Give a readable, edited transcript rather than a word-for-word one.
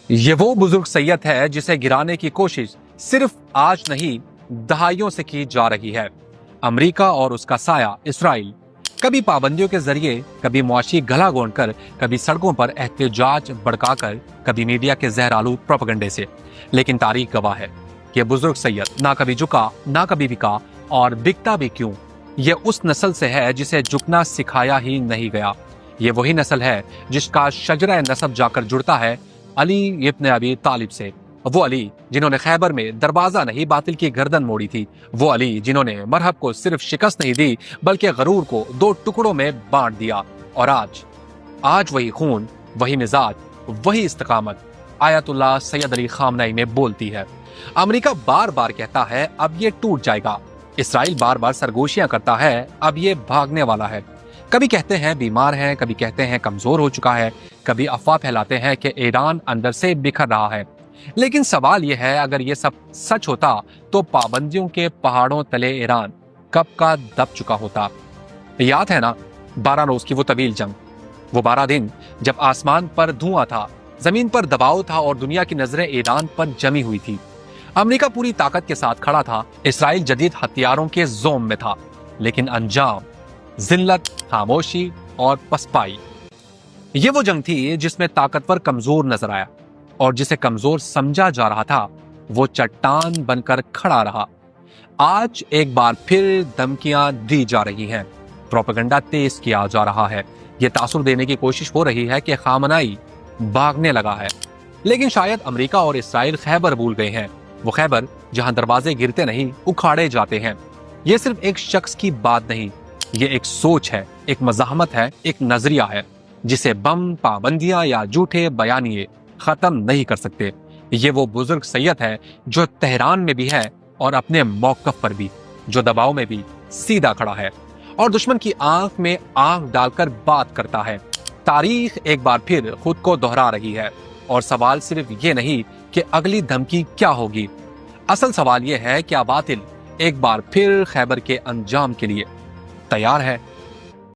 یہ وہ بزرگ سید ہے جسے گرانے کی کوشش صرف آج نہیں دہائیوں سے کی جا رہی ہے۔ امریکہ اور اس کا سایہ اسرائیل کبھی پابندیوں کے ذریعے، کبھی معاشی گلا گھونٹ کر، کبھی سڑکوں پر احتجاج بڑکا کر، کبھی میڈیا کے زہر آلود پروپیگنڈے سے، لیکن تاریخ گواہ ہے کہ بزرگ سید نہ کبھی جھکا، نہ کبھی بکا، اور بکتا بھی کیوں؟ یہ اس نسل سے ہے جسے جھکنا سکھایا ہی نہیں گیا۔ یہ وہی نسل ہے جس کا شجرہ نسب جا کر جڑتا ہے علی ابن ابی طالب سے، وہ علی جنہوں نے خیبر میں دروازہ نہیں باطل کی گردن موڑی تھی، وہ علی جنہوں نے مرہب کو صرف شکست نہیں دی بلکہ غرور کو دو ٹکڑوں میں بانٹ دیا۔ اور آج وہی خون، وہی مزاج، وہی استقامت آیت اللہ سید علی خامنہئی میں بولتی ہے۔ امریکہ بار بار کہتا ہے اب یہ ٹوٹ جائے گا، اسرائیل بار بار سرگوشیاں کرتا ہے اب یہ بھاگنے والا ہے، کبھی کہتے ہیں بیمار ہے، کبھی کہتے ہیں کمزور ہو چکا ہے، کبھی افواہ پھیلاتے ہیں کہ ایران اندر سے بکھر رہا ہے۔ لیکن سوال یہ ہے اگر یہ سب سچ ہوتا تو پابندیوں کے پہاڑوں تلے ایران کب کا دب چکا ہوتا۔ یاد ہے نا 12 روز کی وہ طویل جنگ، وہ 12 دن جب آسمان پر دھواں تھا، زمین پر دباؤ تھا اور دنیا کی نظریں ایران پر جمی ہوئی تھی۔ امریکہ پوری طاقت کے ساتھ کھڑا تھا، اسرائیل جدید ہتھیاروں کے زوم میں تھا، لیکن انجام ذلت، خاموشی اور پسپائی۔ یہ وہ جنگ تھی جس میں طاقتور کمزور نظر آیا اور جسے کمزور سمجھا جا رہا تھا وہ چٹان بن کر کھڑا رہا۔ آج ایک بار پھر دھمکیاں دی جا رہی ہیں، پروپیگنڈا تیز کیا جا رہا ہے، یہ تاثر دینے کی کوشش ہو رہی ہے کہ خامنہئی بھاگنے لگا ہے۔ لیکن شاید امریکہ اور اسرائیل خیبر بھول گئے ہیں، وہ خیبر جہاں دروازے گرتے نہیں اکھاڑے جاتے ہیں۔ یہ صرف ایک شخص کی بات نہیں، یہ ایک سوچ ہے، ایک مزاحمت ہے، ایک نظریہ ہے جسے بم، پابندیاں یا جھوٹے بیانیے ختم نہیں کر سکتے۔ یہ وہ بزرگ سید ہے جو تہران میں بھی ہے اور اپنے موقف پر بھی، جو دباؤ میں بھی سیدھا کھڑا ہے اور دشمن کی آنکھ میں آنکھ ڈال کر بات کرتا ہے۔ تاریخ ایک بار پھر خود کو دہرا رہی ہے اور سوال صرف یہ نہیں کہ اگلی دھمکی کیا ہوگی، اصل سوال یہ ہے کیا باطل ایک بار پھر خیبر کے انجام کے لیے تیار ہے؟